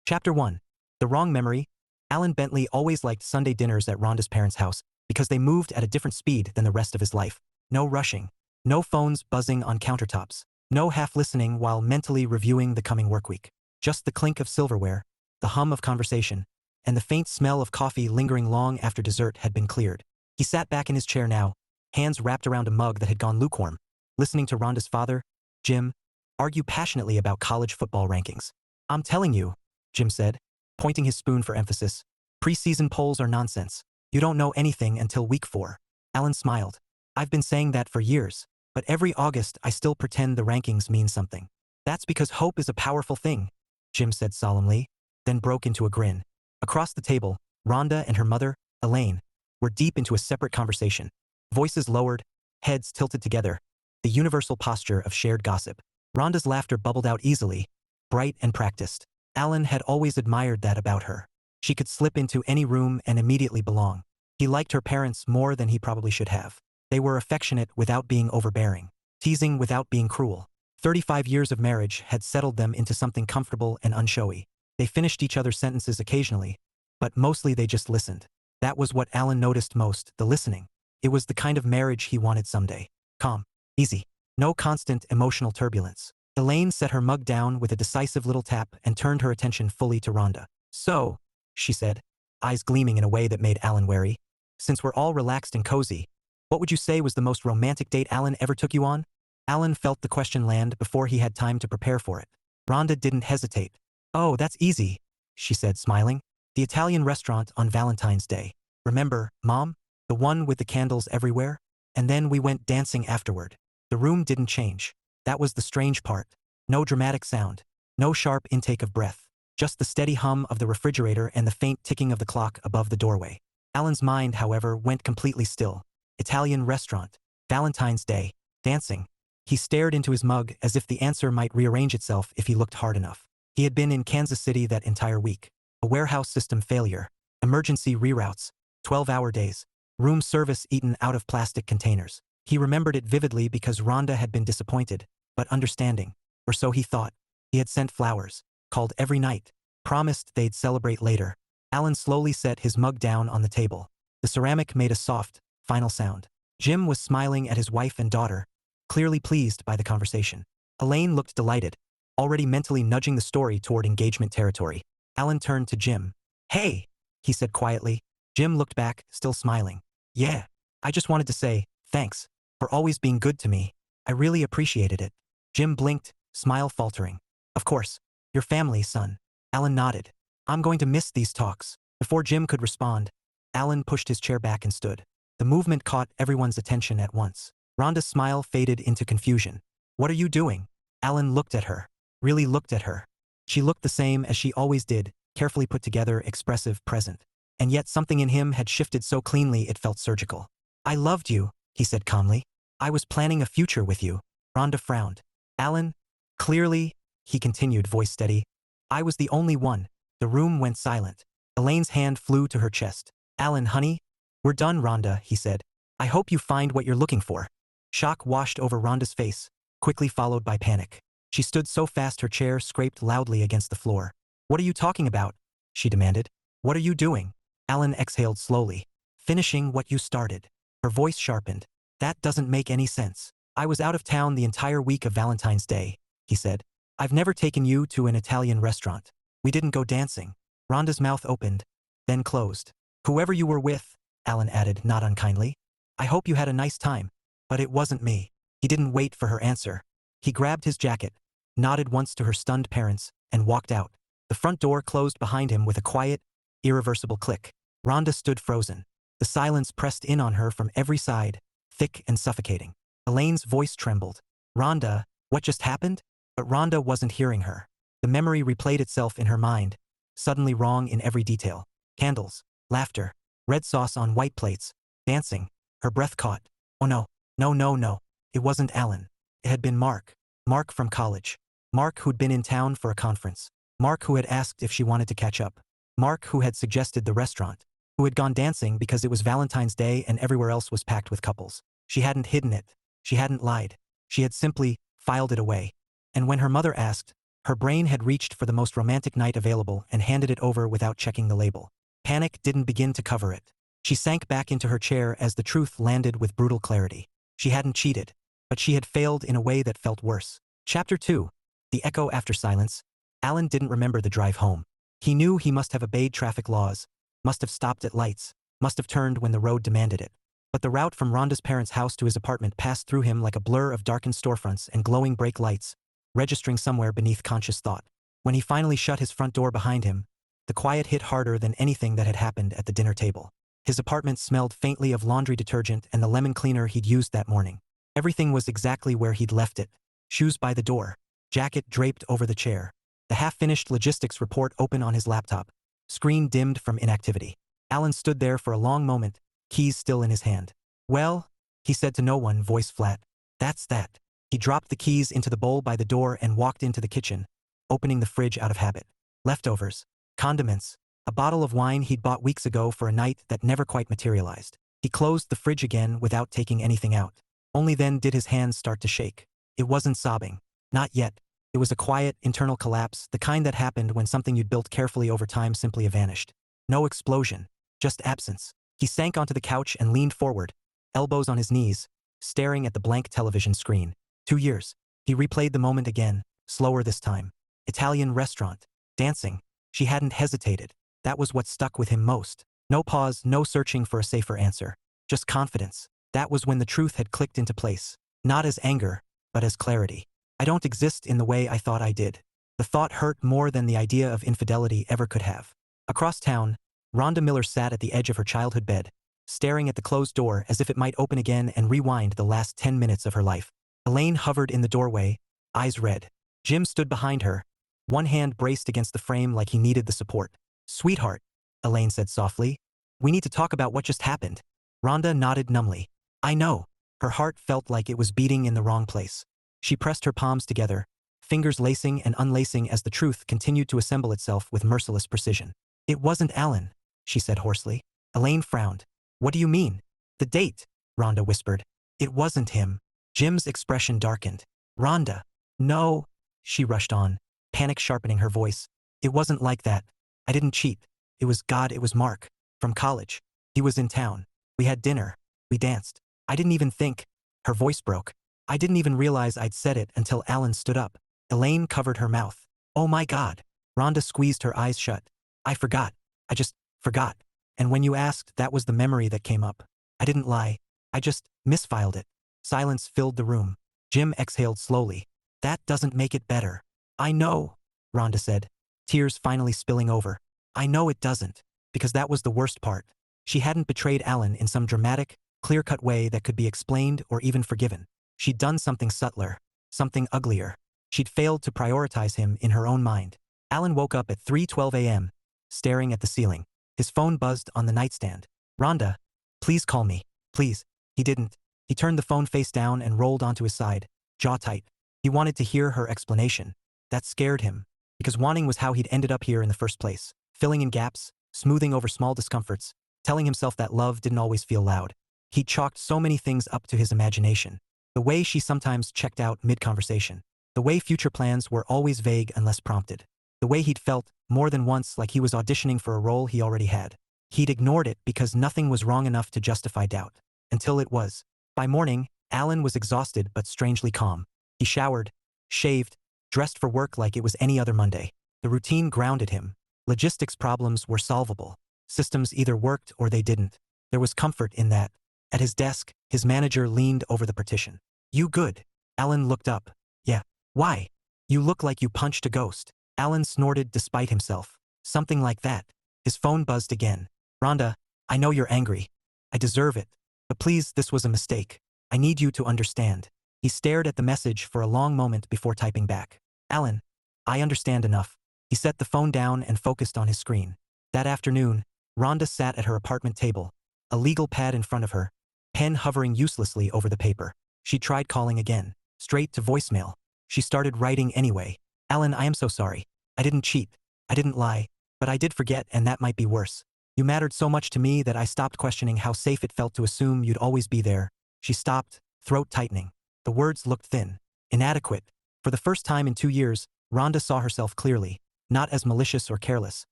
Chapter 1. The Wrong Memory. Alan Bentley always liked Sunday dinners at Rhonda's parents' house because they moved at a different speed than the rest of his life. No rushing. No phones buzzing on countertops. No half-listening while mentally reviewing the coming workweek. Just the clink of silverware, the hum of conversation, and the faint smell of coffee lingering long after dessert had been cleared. He sat back in his chair now, hands wrapped around a mug that had gone lukewarm, listening to Rhonda's father, Jim, argue passionately about college football rankings. "I'm telling you," Jim said, pointing his spoon for emphasis, "preseason polls are nonsense. You don't know anything until week 4. Alan smiled. "I've been saying that for years, but every August I still pretend the rankings mean something." "That's because hope is a powerful thing," Jim said solemnly, then broke into a grin. Across the table, Rhonda and her mother, Elaine, were deep into a separate conversation. Voices lowered, heads tilted together, the universal posture of shared gossip. Rhonda's laughter bubbled out easily, bright and practiced. Alan had always admired that about her. She could slip into any room and immediately belong. He liked her parents more than he probably should have. They were affectionate without being overbearing, teasing without being cruel. 35 years of marriage had settled them into something comfortable and unshowy. They finished each other's sentences occasionally, but mostly they just listened. That was what Alan noticed most, the listening. It was the kind of marriage he wanted someday. Calm, easy, no constant emotional turbulence. Elaine set her mug down with a decisive little tap and turned her attention fully to Rhonda. "So," she said, eyes gleaming in a way that made Alan wary, "since we're all relaxed and cozy, what would you say was the most romantic date Alan ever took you on?" Alan felt the question land before he had time to prepare for it. Rhonda didn't hesitate. "Oh, that's easy," she said, smiling. "The Italian restaurant on Valentine's Day. Remember, Mom? The one with the candles everywhere? And then we went dancing afterward." The room didn't change. That was the strange part. No dramatic sound. No sharp intake of breath. Just the steady hum of the refrigerator and the faint ticking of the clock above the doorway. Alan's mind, however, went completely still. Italian restaurant. Valentine's Day. Dancing. He stared into his mug as if the answer might rearrange itself if he looked hard enough. He had been in Kansas City that entire week. A warehouse system failure. Emergency reroutes. 12-hour days. Room service eaten out of plastic containers. He remembered it vividly because Rhonda had been disappointed, but understanding. Or so he thought. He had sent flowers, called every night, promised they'd celebrate later. Alan slowly set his mug down on the table. The ceramic made a soft, final sound. Jim was smiling at his wife and daughter, clearly pleased by the conversation. Elaine looked delighted, already mentally nudging the story toward engagement territory. Alan turned to Jim. "Hey," he said quietly. Jim looked back, still smiling. "Yeah, I just wanted to say, thanks, for always being good to me. I really appreciated it." Jim blinked, smile faltering. "Of course. Your family, son." Alan nodded. "I'm going to miss these talks." Before Jim could respond, Alan pushed his chair back and stood. The movement caught everyone's attention at once. Rhonda's smile faded into confusion. "What are you doing?" Alan looked at her. Really looked at her. She looked the same as she always did, carefully put together, expressive, present. And yet something in him had shifted so cleanly it felt surgical. "I loved you," he said calmly. "I was planning a future with you." Rhonda frowned. "Alan, clearly," he continued, voice steady, "I was the only one." The room went silent. Elaine's hand flew to her chest. "Alan, honey? We're done, Rhonda," he said. "I hope you find what you're looking for." Shock washed over Rhonda's face, quickly followed by panic. She stood so fast her chair scraped loudly against the floor. "What are you talking about?" she demanded. "What are you doing?" Alan exhaled slowly. "Finishing what you started." Her voice sharpened. "That doesn't make any sense." "I was out of town the entire week of Valentine's Day," he said. "I've never taken you to an Italian restaurant. We didn't go dancing." Rhonda's mouth opened, then closed. "Whoever you were with," Alan added, not unkindly, "I hope you had a nice time. But it wasn't me." He didn't wait for her answer. He grabbed his jacket, nodded once to her stunned parents, and walked out. The front door closed behind him with a quiet, irreversible click. Rhonda stood frozen. The silence pressed in on her from every side, thick and suffocating. Elaine's voice trembled. "Rhonda, what just happened?" But Rhonda wasn't hearing her. The memory replayed itself in her mind, suddenly wrong in every detail. Candles, laughter, red sauce on white plates, dancing. Her breath caught. Oh no, no, no, no. It wasn't Alan. It had been Mark. Mark from college. Mark who'd been in town for a conference. Mark who had asked if she wanted to catch up. Mark who had suggested the restaurant. Who had gone dancing because it was Valentine's Day and everywhere else was packed with couples. She hadn't hidden it. She hadn't lied. She had simply filed it away. And when her mother asked, Her brain had reached for the most romantic night available and handed it over without checking the label. Panic didn't begin to cover it. She sank back into her chair as the truth landed with brutal clarity. She hadn't cheated, but she had failed in a way that felt worse. Chapter 2. The Echo After Silence. Alan didn't remember the drive home. He knew he must have obeyed traffic laws, must have stopped at lights, must have turned when the road demanded it. But the route from Rhonda's parents' house to his apartment passed through him like a blur of darkened storefronts and glowing brake lights, registering somewhere beneath conscious thought. When he finally shut his front door behind him, the quiet hit harder than anything that had happened at the dinner table. His apartment smelled faintly of laundry detergent and the lemon cleaner he'd used that morning. Everything was exactly where he'd left it. Shoes by the door, jacket draped over the chair, the half-finished logistics report open on his laptop, screen dimmed from inactivity. Alan stood there for a long moment, keys still in his hand. "Well," he said to no one, voice flat. "That's that." He dropped the keys into the bowl by the door and walked into the kitchen, opening the fridge out of habit. Leftovers, condiments, a bottle of wine he'd bought weeks ago for a night that never quite materialized. He closed the fridge again without taking anything out. Only then did his hands start to shake. It wasn't sobbing. Not yet. It was a quiet, internal collapse, the kind that happened when something you'd built carefully over time simply vanished. No explosion, just absence. He sank onto the couch and leaned forward, elbows on his knees, staring at the blank television screen. 2 years. He replayed the moment again, slower this time. Italian restaurant. Dancing. She hadn't hesitated. That was what stuck with him most. No pause, no searching for a safer answer. Just confidence. That was when the truth had clicked into place. Not as anger, but as clarity. I don't exist in the way I thought I did. The thought hurt more than the idea of infidelity ever could have. Across town, Rhonda Miller sat at the edge of her childhood bed, staring at the closed door as if it might open again and rewind the last 10 minutes of her life. Elaine hovered in the doorway, eyes red. Jim stood behind her, one hand braced against the frame like he needed the support. "Sweetheart," Elaine said softly, "we need to talk about what just happened." Rhonda nodded numbly. "I know." Her heart felt like it was beating in the wrong place. She pressed her palms together, fingers lacing and unlacing as the truth continued to assemble itself with merciless precision. "It wasn't Alan," she said hoarsely. Elaine frowned. "What do you mean?" "The date," Rhonda whispered. "It wasn't him." Jim's expression darkened. "Rhonda." "No," she rushed on, panic sharpening her voice. "It wasn't like that. I didn't cheat. It was God, it was Mark. From college. He was in town. We had dinner. We danced. I didn't even think." Her voice broke. "I didn't even realize I'd said it until Alan stood up." Elaine covered her mouth. "Oh my God." Rhonda squeezed her eyes shut. "I forgot. I just forgot. And when you asked, that was the memory that came up. I didn't lie. I just misfiled it." Silence filled the room. Jim exhaled slowly. "That doesn't make it better." "I know," Rhonda said, tears finally spilling over. "I know it doesn't, because that was the worst part. She hadn't betrayed Alan in some dramatic, clear-cut way that could be explained or even forgiven. She'd done something subtler, something uglier. She'd failed to prioritize him in her own mind. Alan woke up at 3:12 a.m., staring at the ceiling. His phone buzzed on the nightstand. "Rhonda, please call me, please." He didn't. He turned the phone face down and rolled onto his side, jaw tight. He wanted to hear her explanation. That scared him, because wanting was how he'd ended up here in the first place, filling in gaps, smoothing over small discomforts, telling himself that love didn't always feel loud. He chalked so many things up to his imagination. The way she sometimes checked out mid-conversation. The way future plans were always vague unless prompted. The way he'd felt, more than once, like he was auditioning for a role he already had. He'd ignored it because nothing was wrong enough to justify doubt. Until it was. By morning, Alan was exhausted but strangely calm. He showered, shaved, dressed for work like it was any other Monday. The routine grounded him. Logistics problems were solvable. Systems either worked or they didn't. There was comfort in that. At his desk, his manager leaned over the partition. "You good?" Alan looked up. "Yeah." "Why?" "You look like you punched a ghost." Alan snorted despite himself. "Something like that." His phone buzzed again. "Rhonda, I know you're angry. I deserve it. But please, this was a mistake. I need you to understand." He stared at the message for a long moment before typing back. "Alan, I understand enough." He set the phone down and focused on his screen. That afternoon, Rhonda sat at her apartment table, a legal pad in front of her, pen hovering uselessly over the paper. She tried calling again, straight to voicemail. She started writing anyway. "Alan, I am so sorry. I didn't cheat. I didn't lie. But I did forget, and that might be worse. You mattered so much to me that I stopped questioning how safe it felt to assume you'd always be there." She stopped, throat tightening. The words looked thin, inadequate. For the first time in 2 years, Rhonda saw herself clearly, not as malicious or careless,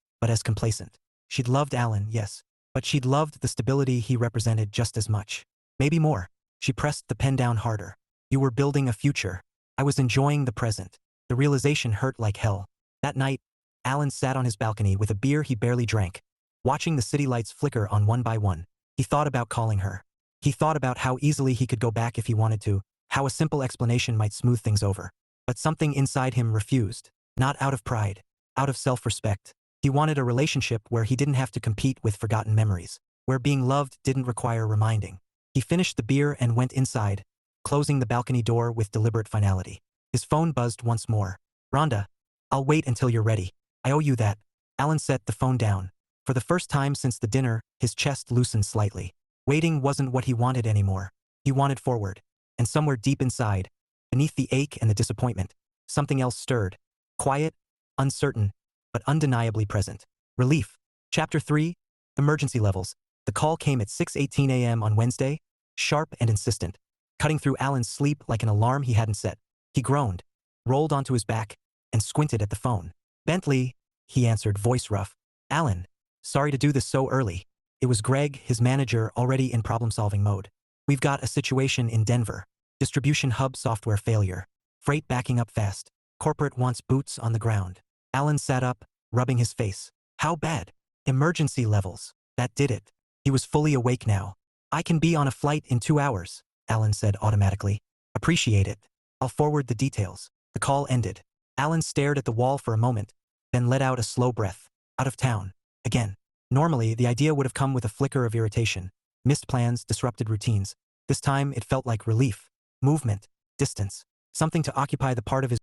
but as complacent. She'd loved Alan, yes, but she'd loved the stability he represented just as much. Maybe more. She pressed the pen down harder. You were building a future. I was enjoying the present. The realization hurt like hell. That night, Alan sat on his balcony with a beer he barely drank, watching the city lights flicker on one by one. He thought about calling her. He thought about how easily he could go back if he wanted to, how a simple explanation might smooth things over. But something inside him refused. Not out of pride, out of self-respect. He wanted a relationship where he didn't have to compete with forgotten memories, where being loved didn't require reminding. He finished the beer and went inside, closing the balcony door with deliberate finality. His phone buzzed once more. Rhonda, I'll wait until you're ready. I owe you that. Alan set the phone down. For the first time since the dinner, his chest loosened slightly. Waiting wasn't what he wanted anymore. He wanted forward. And somewhere deep inside, beneath the ache and the disappointment, something else stirred. Quiet, uncertain, but undeniably present. Relief. Chapter 3. Emergency levels. The call came at 6:18 a.m. on Wednesday, sharp and insistent, cutting through Alan's sleep like an alarm he hadn't set. He groaned, rolled onto his back, and squinted at the phone. Bentley, he answered, voice rough. Alan, sorry to do this so early. It was Greg, his manager, already in problem-solving mode. We've got a situation in Denver. Distribution hub software failure. Freight backing up fast. Corporate wants boots on the ground. Alan sat up, rubbing his face. How bad? Emergency levels. That did it. He was fully awake now. I can be on a flight in 2 hours, Alan said automatically. Appreciate it. I'll forward the details. The call ended. Alan stared at the wall for a moment, then let out a slow breath. Out of town. Again. Normally, the idea would have come with a flicker of irritation. Missed plans, disrupted routines. This time, it felt like relief. Movement. Distance. Something to occupy the part of his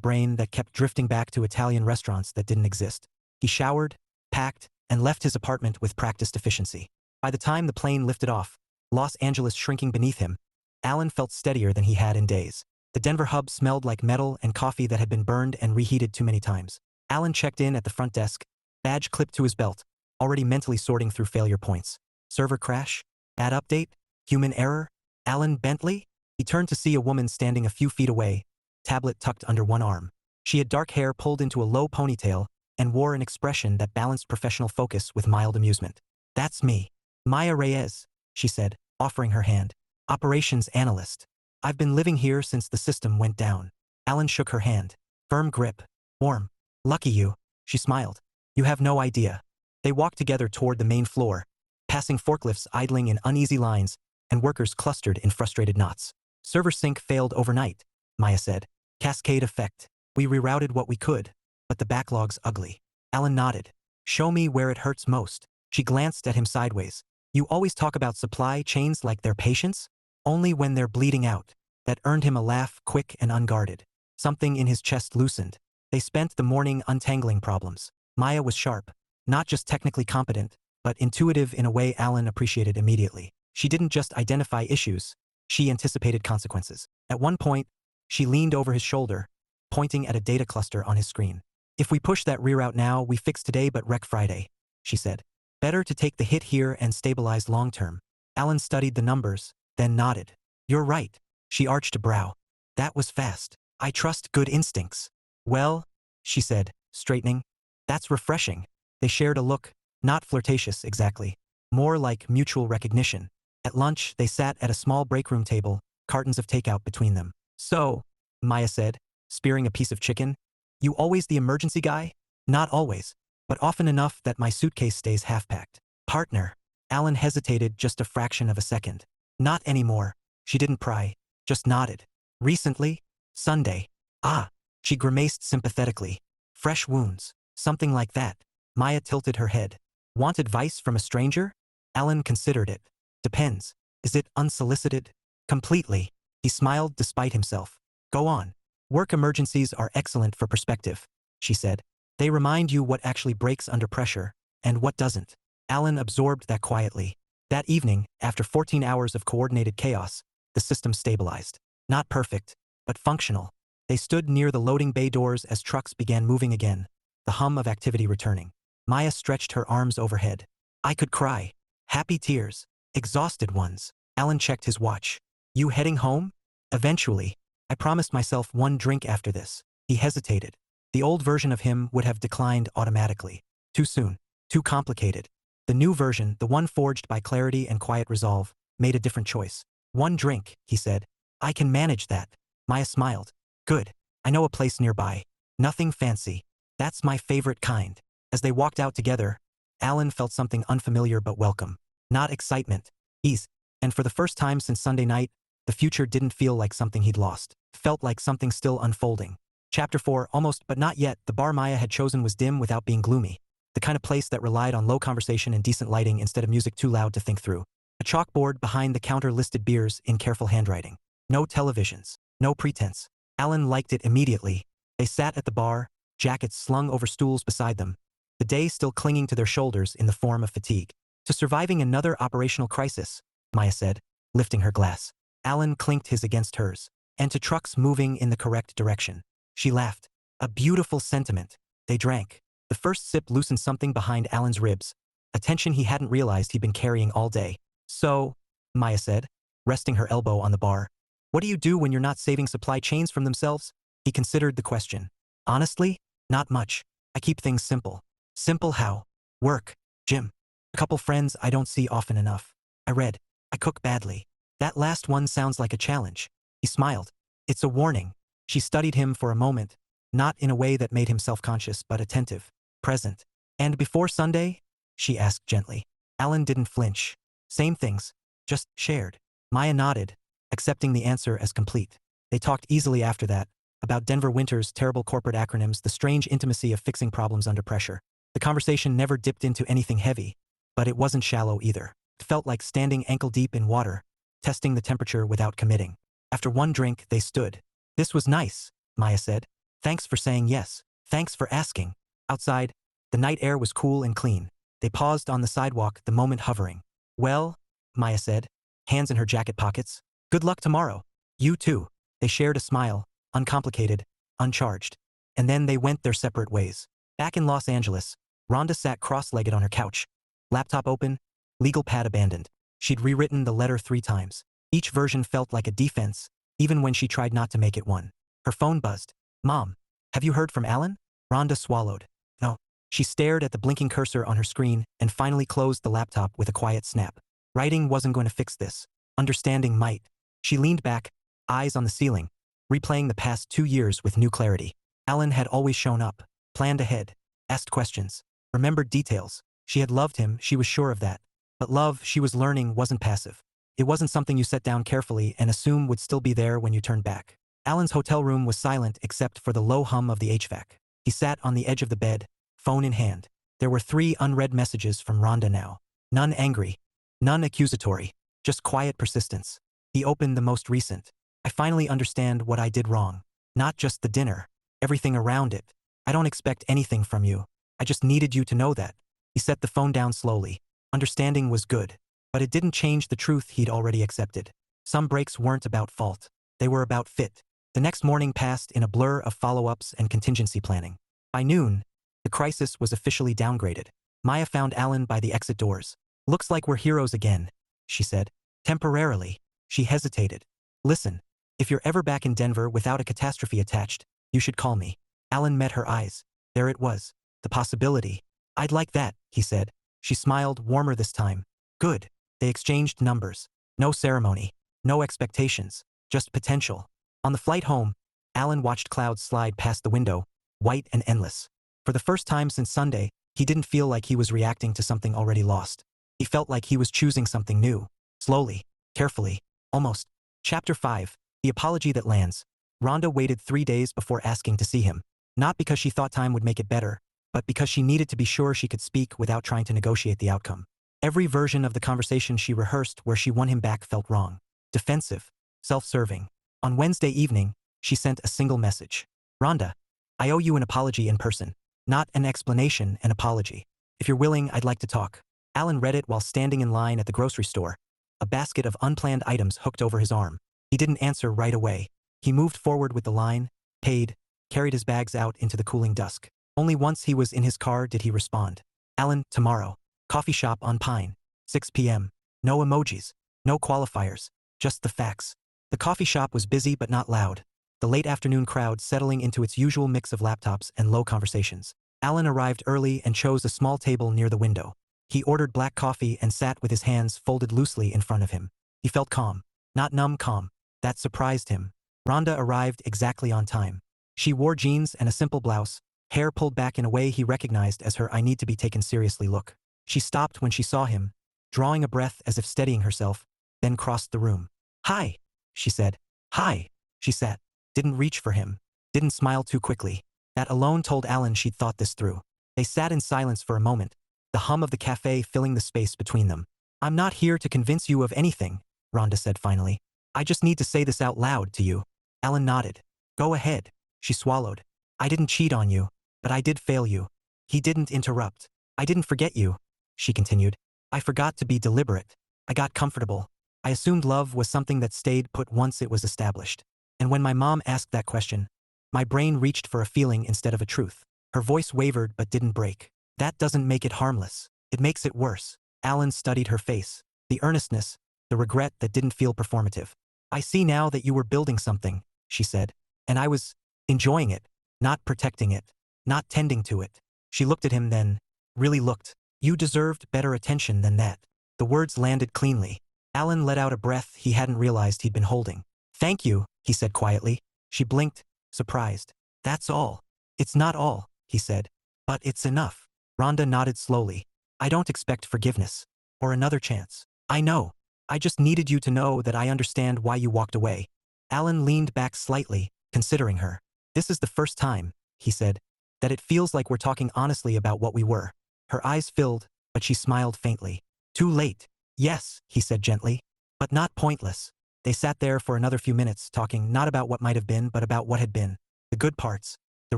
brain that kept drifting back to Italian restaurants that didn't exist. He showered, packed, and left his apartment with practiced efficiency. By the time the plane lifted off, Los Angeles shrinking beneath him, Alan felt steadier than he had in days. The Denver hub smelled like metal and coffee that had been burned and reheated too many times. Alan checked in at the front desk, badge clipped to his belt, already mentally sorting through failure points. Server crash? Bad update? Human error? Alan Bentley? He turned to see a woman standing a few feet away, tablet tucked under one arm. She had dark hair pulled into a low ponytail and wore an expression that balanced professional focus with mild amusement. That's me. Maya Reyes, she said, offering her hand. Operations analyst. I've been living here since the system went down. Alan shook her hand. Firm grip. Warm. Lucky you. She smiled. You have no idea. They walked together toward the main floor, passing forklifts idling in uneasy lines and workers clustered in frustrated knots. Server sync failed overnight, Maya said. Cascade effect. We rerouted what we could, but the backlog's ugly. Alan nodded. Show me where it hurts most. She glanced at him sideways. You always talk about supply chains like they're patients? Only when they're bleeding out. That earned him a laugh, quick and unguarded. Something in his chest loosened. They spent the morning untangling problems. Maya was sharp. Not just technically competent, but intuitive in a way Alan appreciated immediately. She didn't just identify issues. She anticipated consequences. At one point, she leaned over his shoulder, pointing at a data cluster on his screen. If we push that reroute now, we fix today but wreck Friday, she said. Better to take the hit here and stabilize long-term. Alan studied the numbers, then nodded. You're right. She arched a brow. That was fast. I trust good instincts. Well, she said, straightening. That's refreshing. They shared a look, not flirtatious exactly, more like mutual recognition. At lunch, they sat at a small break-room table, cartons of takeout between them. So, Maya said, spearing a piece of chicken, you always the emergency guy? Not always, but often enough that my suitcase stays half-packed. Partner. Alan hesitated just a fraction of a second. Not anymore. She didn't pry, just nodded. Recently? Sunday. Ah. She grimaced sympathetically. Fresh wounds. Something like that. Maya tilted her head. Want advice from a stranger? Alan considered it. Depends. Is it unsolicited? Completely. He smiled despite himself. Go on. Work emergencies are excellent for perspective, she said. They remind you what actually breaks under pressure, and what doesn't. Alan absorbed that quietly. That evening, after 14 hours of coordinated chaos, the system stabilized. Not perfect, but functional. They stood near the loading bay doors as trucks began moving again, the hum of activity returning. Maya stretched her arms overhead. I could cry. Happy tears. Exhausted ones. Alan checked his watch. You heading home? Eventually. I promised myself one drink after this. He hesitated. The old version of him would have declined automatically. Too soon. Too complicated. The new version, the one forged by clarity and quiet resolve, made a different choice. One drink, he said. I can manage that. Maya smiled. Good. I know a place nearby. Nothing fancy. That's my favorite kind. As they walked out together, Alan felt something unfamiliar but welcome. Not excitement. Ease. And for the first time since Sunday night, the future didn't feel like something he'd lost. It felt like something still unfolding. Chapter 4, almost but not yet, the bar Maya had chosen was dim without being gloomy. The kind of place that relied on low conversation and decent lighting instead of music too loud to think through. A chalkboard behind the counter listed beers in careful handwriting. No televisions. No pretense. Alan liked it immediately. They sat at the bar, jackets slung over stools beside them, the day still clinging to their shoulders in the form of fatigue. To surviving another operational crisis, Maya said, lifting her glass. Alan clinked his against hers. And to trucks moving in the correct direction. She laughed. A beautiful sentiment. They drank. The first sip loosened something behind Alan's ribs, a tension he hadn't realized he'd been carrying all day. So, Maya said, resting her elbow on the bar, what do you do when you're not saving supply chains from themselves? He considered the question. Honestly, not much. I keep things simple. Simple how? Work, gym, a couple friends I don't see often enough. I read. I cook badly. That last one sounds like a challenge. He smiled. It's a warning. She studied him for a moment, not in a way that made him self-conscious but attentive, present. And before Sunday? She asked gently. Alan didn't flinch. Same things, just shared. Maya nodded, accepting the answer as complete. They talked easily after that, about Denver winter's terrible corporate acronyms, the strange intimacy of fixing problems under pressure. The conversation never dipped into anything heavy, but it wasn't shallow either. It felt like standing ankle-deep in water, testing the temperature without committing. After one drink, they stood. This was nice, Maya said. Thanks for saying yes. Thanks for asking. Outside, the night air was cool and clean. They paused on the sidewalk, the moment hovering. Well, Maya said, hands in her jacket pockets. Good luck tomorrow. You too. They shared a smile, uncomplicated, uncharged. And then they went their separate ways. Back in Los Angeles, Rhonda sat cross-legged on her couch. Laptop open, legal pad abandoned. She'd rewritten the letter 3 times. Each version felt like a defense, even when she tried not to make it one. Her phone buzzed. Mom, have you heard from Alan? Rhonda swallowed. No. She stared at the blinking cursor on her screen and finally closed the laptop with a quiet snap. Writing wasn't going to fix this. Understanding might. She leaned back, eyes on the ceiling, replaying the past 2 years with new clarity. Alan had always shown up, planned ahead, asked questions, remembered details. She had loved him, she was sure of that. But love, she was learning, wasn't passive. It wasn't something you set down carefully and assume would still be there when you turned back. Alan's hotel room was silent except for the low hum of the HVAC. He sat on the edge of the bed, phone in hand. There were 3 unread messages from Rhonda now. None angry, none accusatory, just quiet persistence. He opened the most recent. I finally understand what I did wrong. Not just the dinner, everything around it. I don't expect anything from you. I just needed you to know that. He set the phone down slowly. Understanding was good, but it didn't change the truth he'd already accepted. Some breaks weren't about fault. They were about fit. The next morning passed in a blur of follow-ups and contingency planning. By noon, the crisis was officially downgraded. Maya found Alan by the exit doors. Looks like we're heroes again, she said. Temporarily. She hesitated. Listen, if you're ever back in Denver without a catastrophe attached, you should call me. Alan met her eyes. There it was. The possibility. I'd like that, he said. She smiled, warmer this time. Good. They exchanged numbers. No ceremony. No expectations. Just potential. On the flight home, Alan watched clouds slide past the window, white and endless. For the first time since Sunday, he didn't feel like he was reacting to something already lost. He felt like he was choosing something new. Slowly. Carefully. Almost. Chapter 5. The apology that lands. Rhonda waited 3 days before asking to see him. Not because she thought time would make it better, but because she needed to be sure she could speak without trying to negotiate the outcome. Every version of the conversation she rehearsed where she won him back felt wrong. Defensive. Self-serving. On Wednesday evening, she sent a single message. Rhonda, I owe you an apology in person. Not an explanation, an apology. If you're willing, I'd like to talk. Alan read it while standing in line at the grocery store, a basket of unplanned items hooked over his arm. He didn't answer right away. He moved forward with the line, paid, carried his bags out into the cooling dusk. Only once he was in his car did he respond. Alan, tomorrow. Coffee shop on Pine. 6 p.m. No emojis. No qualifiers. Just the facts. The coffee shop was busy but not loud. the late afternoon crowd settling into its usual mix of laptops and low conversations. Alan arrived early and chose a small table near the window. He ordered black coffee and sat with his hands folded loosely in front of him. He felt calm. Not numb calm. That surprised him. Rhonda arrived exactly on time. She wore jeans and a simple blouse, hair pulled back in a way he recognized as her "I need to be taken seriously" look. She stopped when she saw him, drawing a breath as if steadying herself, then crossed the room. "Hi," she said. "Hi." She sat, didn't reach for him, didn't smile too quickly. That alone told Alan she'd thought this through. They sat in silence for a moment, the hum of the cafe filling the space between them. "I'm not here to convince you of anything," Rhonda said finally. "I just need to say this out loud to you." Alan nodded. "Go ahead." She swallowed. "I didn't cheat on you, but I did fail you." He didn't interrupt. "I didn't forget you," she continued. "I forgot to be deliberate. I got comfortable. I assumed love was something that stayed put once it was established. And when my mom asked that question, my brain reached for a feeling instead of a truth." Her voice wavered but didn't break. "That doesn't make it harmless. It makes it worse." Alan studied her face. The earnestness, the regret that didn't feel performative. "I see now that you were building something," she said. "And I was enjoying it, not protecting it, not tending to it." She looked at him then, really looked. "You deserved better attention than that." The words landed cleanly. Alan let out a breath he hadn't realized he'd been holding. "Thank you," he said quietly. She blinked, surprised. "That's all." "It's not all," he said. "But it's enough." Rhonda nodded slowly. "I don't expect forgiveness. Or another chance. I know. I just needed you to know that I understand why you walked away." Alan leaned back slightly, considering her. "This is the first time," he said, "that it feels like we're talking honestly about what we were." Her eyes filled, but she smiled faintly. "Too late." "Yes," he said gently. "But not pointless." They sat there for another few minutes, talking not about what might have been but about what had been. The good parts. The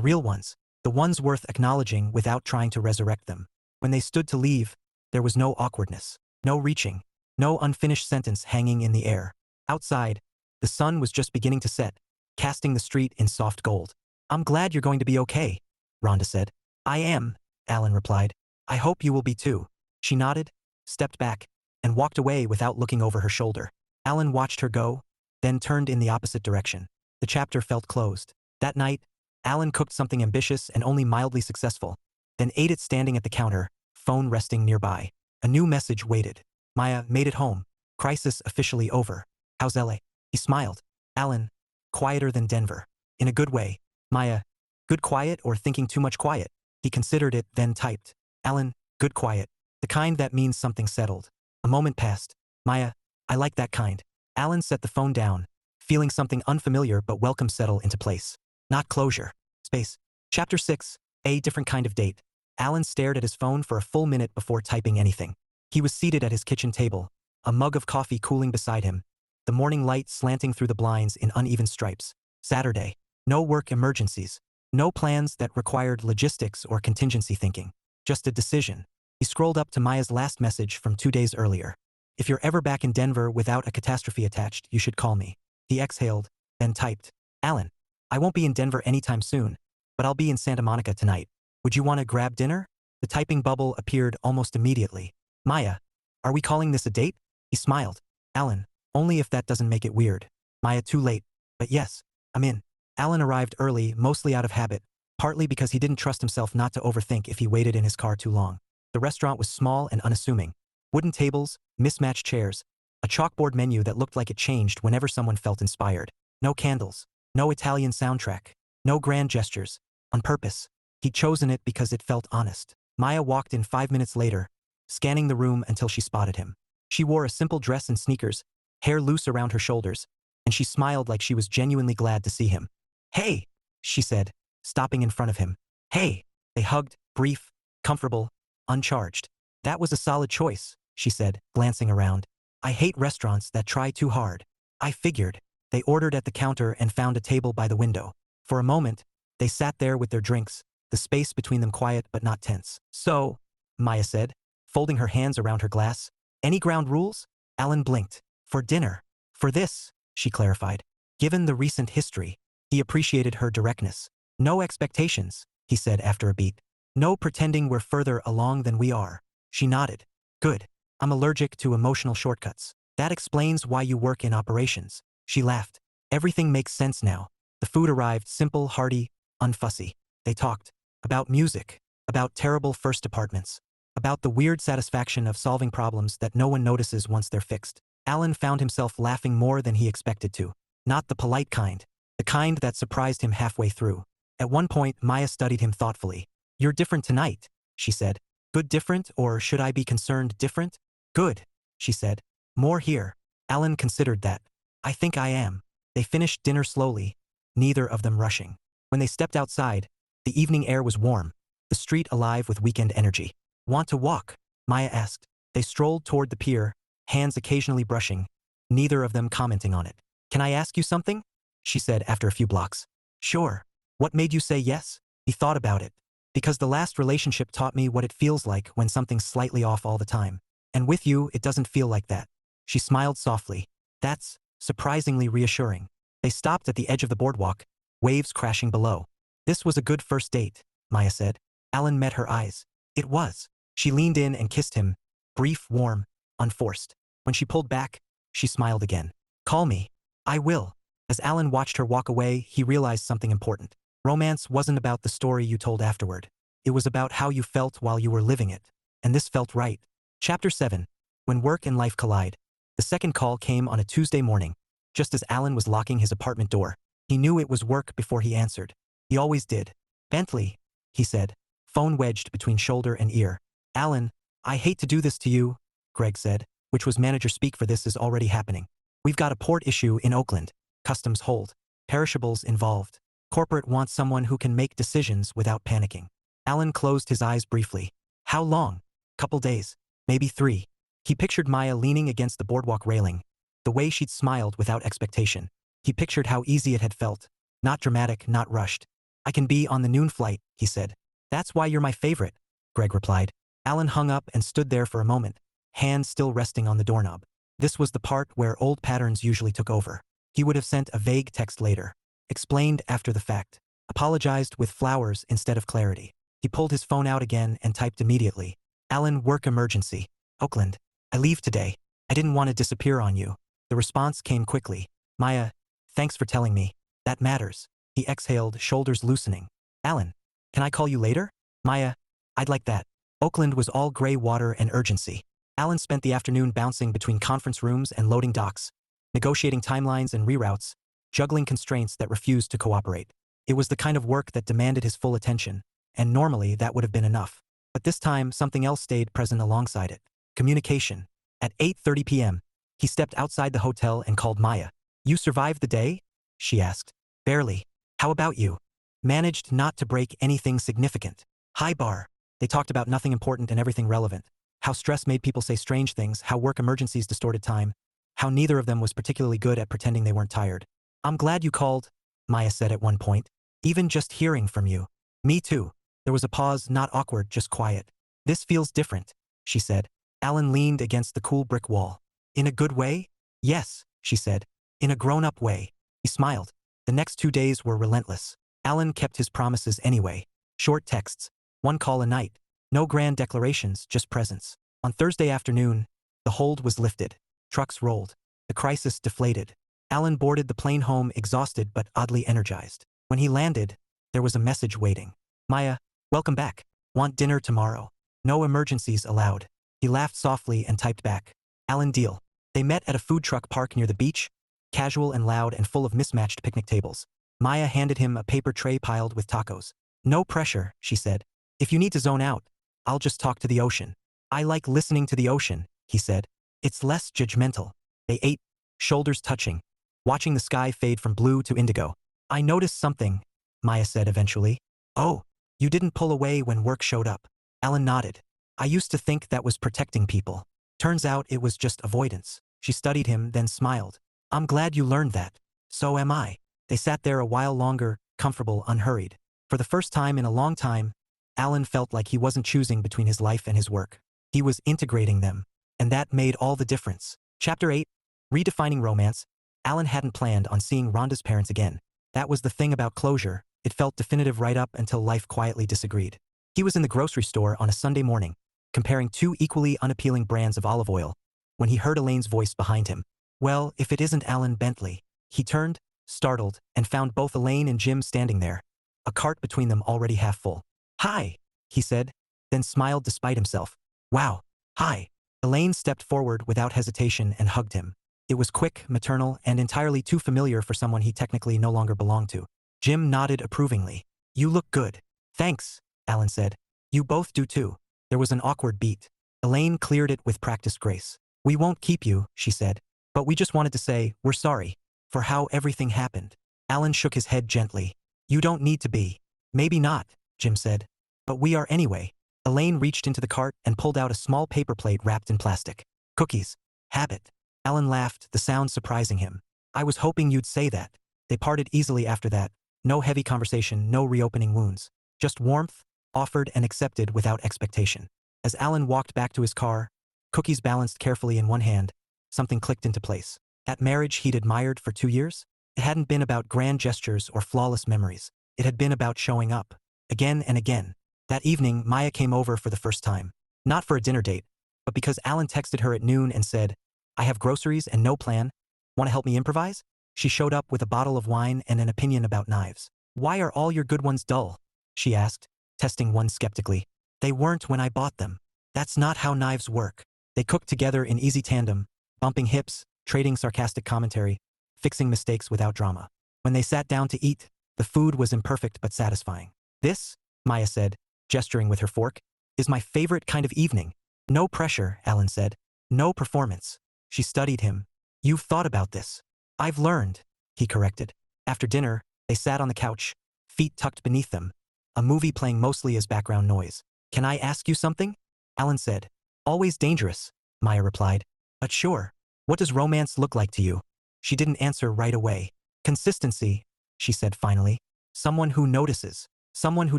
real ones. The ones worth acknowledging without trying to resurrect them. When they stood to leave, there was no awkwardness. No reaching. No unfinished sentence hanging in the air. Outside, the sun was just beginning to set, casting the street in soft gold. "I'm glad you're going to be okay," Rhonda said. "I am," Alan replied. "I hope you will be too." She nodded, stepped back, and walked away without looking over her shoulder. Alan watched her go, then turned in the opposite direction. The chapter felt closed. That night, Alan cooked something ambitious and only mildly successful, then ate it standing at the counter, phone resting nearby. A new message waited. "Maya, made it home. Crisis officially over. How's LA?" He smiled. "Alan, quieter than Denver. In a good way." Maya, "Good quiet or thinking too much quiet?" He considered it, then typed. Alan, "Good quiet. The kind that means something settled." A moment passed. "Maya, I like that kind." Alan set the phone down, feeling something unfamiliar but welcome settle into place. Not closure. Space. Chapter 6. A different kind of date. Alan stared at his phone for a full minute before typing anything. He was seated at his kitchen table, a mug of coffee cooling beside him, the morning light slanting through the blinds in uneven stripes. Saturday. No work emergencies. No plans that required logistics or contingency thinking. Just a decision. He scrolled up to Maya's last message from 2 days earlier. "If you're ever back in Denver without a catastrophe attached, you should call me." He exhaled, then typed. "Alan, I won't be in Denver anytime soon, but I'll be in Santa Monica tonight. Would you want to grab dinner?" The typing bubble appeared almost immediately. "Maya, are we calling this a date?" He smiled. "Alan, only if that doesn't make it weird." Maya, "Too late. But yes, I'm in." Alan arrived early, mostly out of habit, partly because he didn't trust himself not to overthink if he waited in his car too long. The restaurant was small and unassuming. Wooden tables, mismatched chairs, a chalkboard menu that looked like it changed whenever someone felt inspired. No candles, no Italian soundtrack, no grand gestures. On purpose. He'd chosen it because it felt honest. Maya walked in 5 minutes later, scanning the room until she spotted him. She wore a simple dress and sneakers, hair loose around her shoulders, and she smiled like she was genuinely glad to see him. "Hey," she said, stopping in front of him. "Hey." They hugged, brief, comfortable, uncharged. "That was a solid choice," she said, glancing around. "I hate restaurants that try too hard." "I figured." They ordered at the counter and found a table by the window. For a moment, they sat there with their drinks, the space between them quiet but not tense. "So," Maya said, folding her hands around her glass, "any ground rules?" Alan blinked. "For dinner." "For this," she clarified. Given the recent history, he appreciated her directness. "No expectations," he said after a beat. "No pretending we're further along than we are." She nodded. "Good. I'm allergic to emotional shortcuts. That explains why you work in operations." She laughed. "Everything makes sense now." The food arrived simple, hearty, unfussy. They talked about music, about terrible first apartments, about the weird satisfaction of solving problems that no one notices once they're fixed. Alan found himself laughing more than he expected to. Not the polite kind, the kind that surprised him halfway through. At one point, Maya studied him thoughtfully. "You're different tonight," she said. "Good different, or should I be concerned different?" "Good," she said. "More here." Alan considered that. "I think I am." They finished dinner slowly, neither of them rushing. When they stepped outside, the evening air was warm, the street alive with weekend energy. "Want to walk?" Maya asked. They strolled toward the pier, hands occasionally brushing, neither of them commenting on it. "Can I ask you something?" she said after a few blocks. "Sure." "What made you say yes?" He thought about it. "Because the last relationship taught me what it feels like when something's slightly off all the time. And with you, it doesn't feel like that." She smiled softly. "That's surprisingly reassuring." They stopped at the edge of the boardwalk, waves crashing below. "This was a good first date," Maya said. Alan met her eyes. It was. She leaned in and kissed him, brief, warm, unforced. When she pulled back, she smiled again. "Call me." "I will." As Alan watched her walk away, he realized something important. Romance wasn't about the story you told afterward. It was about how you felt while you were living it. And this felt right. Chapter 7. When work and life collide. The second call came on a Tuesday morning, just as Alan was locking his apartment door. He knew it was work before he answered. He always did. "Bentley," he said, phone wedged between shoulder and ear. "Alan, I hate to do this to you," Greg said, which was manager speak for "this is already happening. We've got a port issue in Oakland. Customs hold. Perishables involved. Corporate wants someone who can make decisions without panicking." Alan closed his eyes briefly. "How long?" "Couple days. Maybe 3. He pictured Maya leaning against the boardwalk railing, the way she'd smiled without expectation. He pictured how easy it had felt. Not dramatic, not rushed. "I can be on the noon flight," he said. "That's why you're my favorite," Greg replied. Alan hung up and stood there for a moment, hands still resting on the doorknob. This was the part where old patterns usually took over. He would have sent a vague text later, explained after the fact, apologized with flowers instead of clarity. He pulled his phone out again and typed immediately. "Alan, work emergency. Oakland. I leave today. I didn't want to disappear on you." The response came quickly. "Maya, thanks for telling me. That matters." He exhaled, shoulders loosening. "Alan, can I call you later?" "Maya, I'd like that." Oakland was all gray water and urgency. Alan spent the afternoon bouncing between conference rooms and loading docks, negotiating timelines and reroutes, juggling constraints that refused to cooperate. It was the kind of work that demanded his full attention, and normally that would have been enough. But this time, something else stayed present alongside it. Communication. At 8:30 p.m., he stepped outside the hotel and called Maya. "You survived the day?" she asked. "Barely. How about you?" "Managed not to break anything significant." High bar. They talked about nothing important and everything relevant. How stress made people say strange things, how work emergencies distorted time, how neither of them was particularly good at pretending they weren't tired. "I'm glad you called," Maya said at one point. "Even just hearing from you." "Me too." There was a pause, not awkward, just quiet. "This feels different," she said. Alan leaned against the cool brick wall. "In a good way?" "Yes," she said. "In a grown-up way." He smiled. The next 2 days were relentless. Alan kept his promises anyway. Short texts. 1 call a night. No grand declarations, just presence. On Thursday afternoon, the hold was lifted. Trucks rolled. The crisis deflated. Alan boarded the plane home exhausted but oddly energized. When he landed, there was a message waiting. "Maya, welcome back. Want dinner tomorrow. No emergencies allowed." He laughed softly and typed back. "Alan, deal." They met at a food truck park near the beach, casual and loud and full of mismatched picnic tables. Maya handed him a paper tray piled with tacos. "No pressure," she said. "If you need to zone out, I'll just talk to the ocean." "I like listening to the ocean," he said. "It's less judgmental." They ate, shoulders touching, watching the sky fade from blue to indigo. "I noticed something," Maya said eventually. "Oh, you didn't pull away when work showed up." Alan nodded. "I used to think that was protecting people. Turns out it was just avoidance." She studied him, then smiled. "I'm glad you learned that." "So am I." They sat there a while longer, comfortable, unhurried. For the first time in a long time, Alan felt like he wasn't choosing between his life and his work. He was integrating them, and that made all the difference. Chapter 8. Redefining romance. Alan hadn't planned on seeing Rhonda's parents again. That was the thing about closure. It felt definitive right up until life quietly disagreed. He was in the grocery store on a Sunday morning, comparing 2 equally unappealing brands of olive oil, when he heard Elaine's voice behind him. "Well, if it isn't Alan Bentley." He turned, startled, and found both Elaine and Jim standing there, a cart between them already half full. "Hi," he said, then smiled despite himself. "Wow, hi." Elaine stepped forward without hesitation and hugged him. It was quick, maternal, and entirely too familiar for someone he technically no longer belonged to. Jim nodded approvingly. "You look good." "Thanks," Alan said. "You both do too." There was an awkward beat. Elaine cleared it with practiced grace. "We won't keep you," she said. "But we just wanted to say, we're sorry for how everything happened." Alan shook his head gently. "You don't need to be." "Maybe not," Jim said. "But we are anyway." Elaine reached into the cart and pulled out a small paper plate wrapped in plastic. "Cookies. Habit." Alan laughed, the sound surprising him. "I was hoping you'd say that." They parted easily after that. No heavy conversation, no reopening wounds. Just warmth, offered and accepted without expectation. As Alan walked back to his car, cookies balanced carefully in one hand, something clicked into place. That marriage he'd admired for 2 years? It hadn't been about grand gestures or flawless memories. It had been about showing up. Again and again. That evening, Maya came over for the first time. Not for a dinner date, but because Alan texted her at noon and said, "I have groceries and no plan. Want to help me improvise?" She showed up with a bottle of wine and an opinion about knives. "Why are all your good ones dull?" she asked, testing one skeptically. "They weren't when I bought them." "That's not how knives work." They cooked together in easy tandem, bumping hips, trading sarcastic commentary, fixing mistakes without drama. When they sat down to eat, the food was imperfect but satisfying. "This," Maya said, gesturing with her fork, "is my favorite kind of evening." "No pressure," Alan said. "No performance." She studied him. "You've thought about this." "I've learned," he corrected. After dinner, they sat on the couch, feet tucked beneath them, a movie playing mostly as background noise. "Can I ask you something?" Alan said. "Always dangerous," Maya replied. "But sure. What does romance look like to you?" She didn't answer right away. "Consistency," she said finally. "Someone who notices. Someone who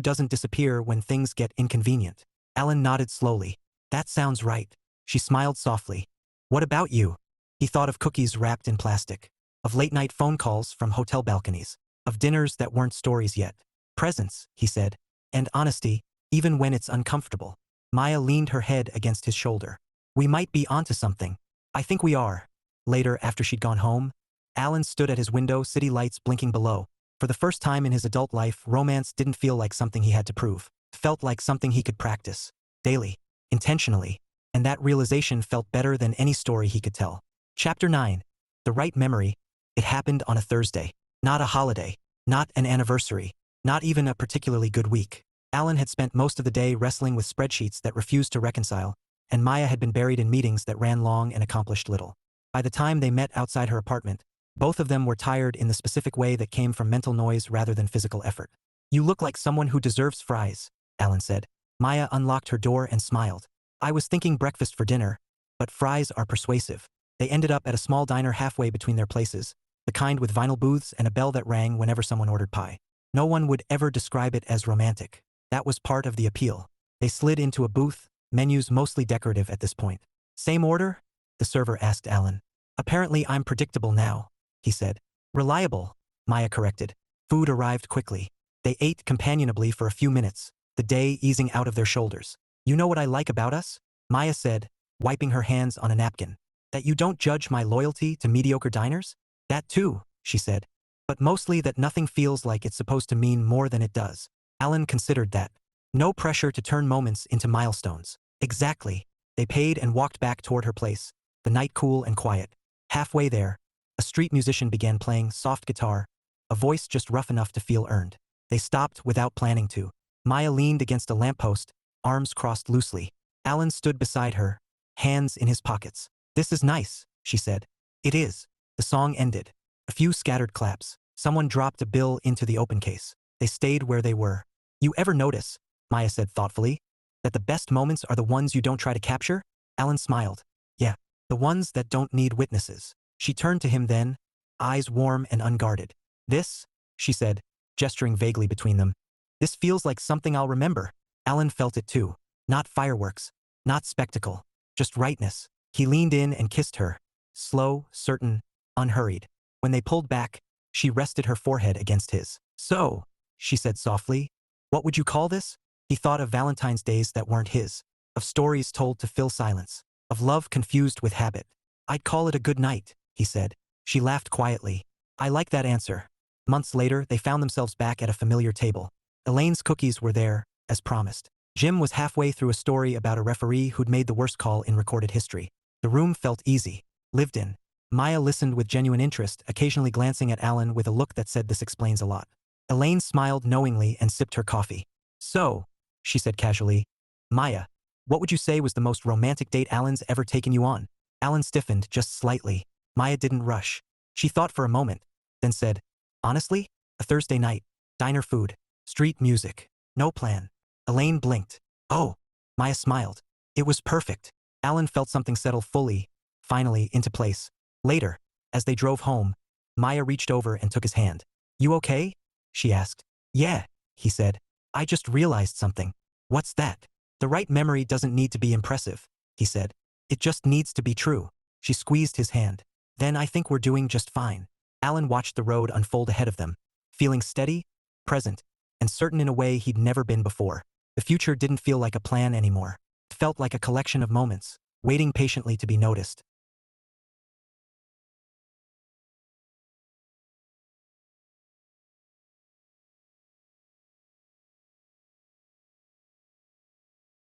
doesn't disappear when things get inconvenient." Alan nodded slowly. "That sounds right." She smiled softly. "What about you?" He thought of cookies wrapped in plastic, of late-night phone calls from hotel balconies, of dinners that weren't stories yet. "Presence," he said, "and honesty, even when it's uncomfortable." Maya leaned her head against his shoulder. "We might be onto something." "I think we are." Later, after she'd gone home, Alan stood at his window, city lights blinking below. For the first time in his adult life, romance didn't feel like something he had to prove. It felt like something he could practice. Daily. Intentionally. And that realization felt better than any story he could tell. Chapter 9. The right memory. It happened on a Thursday. Not a holiday. Not an anniversary. Not even a particularly good week. Alan had spent most of the day wrestling with spreadsheets that refused to reconcile, and Maya had been buried in meetings that ran long and accomplished little. By the time they met outside her apartment, both of them were tired in the specific way that came from mental noise rather than physical effort. "You look like someone who deserves fries," Alan said. Maya unlocked her door and smiled. "I was thinking breakfast for dinner, but fries are persuasive." They ended up at a small diner halfway between their places, the kind with vinyl booths and a bell that rang whenever someone ordered pie. No one would ever describe it as romantic. That was part of the appeal. They slid into a booth, menus mostly decorative at this point. "Same order?" the server asked Alan. "Apparently I'm predictable now," he said. "Reliable," Maya corrected. Food arrived quickly. They ate companionably for a few minutes, the day easing out of their shoulders. "You know what I like about us?" Maya said, wiping her hands on a napkin. "That you don't judge my loyalty to mediocre diners?" "That too," she said. "But mostly that nothing feels like it's supposed to mean more than it does." Alan considered that. No pressure to turn moments into milestones. Exactly. They paid and walked back toward her place, the night cool and quiet. Halfway there, a street musician began playing soft guitar, a voice just rough enough to feel earned. They stopped without planning to. Maya leaned against a lamppost, arms crossed loosely. Alan stood beside her, hands in his pockets. "This is nice," she said. "It is." The song ended. A few scattered claps. Someone dropped a bill into the open case. They stayed where they were. "You ever notice," Maya said thoughtfully, "that the best moments are the ones you don't try to capture?" Alan smiled. "Yeah, the ones that don't need witnesses." She turned to him then, eyes warm and unguarded. "This," she said, gesturing vaguely between them. "This feels like something I'll remember." Alan felt it too. Not fireworks. Not spectacle. Just rightness. He leaned in and kissed her. Slow, certain, unhurried. When they pulled back, she rested her forehead against his. "So," she said softly, "what would you call this?" He thought of Valentine's days that weren't his, of stories told to fill silence, of love confused with habit. "I'd call it a good night," he said. She laughed quietly. I like that answer. Months later, they found themselves back at a familiar table. Elaine's cookies were there, as promised. Jim was halfway through a story about a referee who'd made the worst call in recorded history. The room felt easy, lived in. Maya listened with genuine interest, occasionally glancing at Alan with a look that said this explains a lot. Elaine smiled knowingly and sipped her coffee. So, she said casually, Maya, what would you say was the most romantic date Alan's ever taken you on? Alan stiffened just slightly. Maya didn't rush. She thought for a moment, then said, honestly, a Thursday night, diner food, street music, no plan. Elaine blinked. Oh, Maya smiled. It was perfect. Alan felt something settle fully, finally, into place. Later, as they drove home, Maya reached over and took his hand. You okay? She asked. Yeah, he said. I just realized something. What's that? The right memory doesn't need to be impressive, he said. It just needs to be true. She squeezed his hand. Then I think we're doing just fine. Alan watched the road unfold ahead of them, feeling steady, present, and certain in a way he'd never been before. The future didn't feel like a plan anymore. It felt like a collection of moments, waiting patiently to be noticed.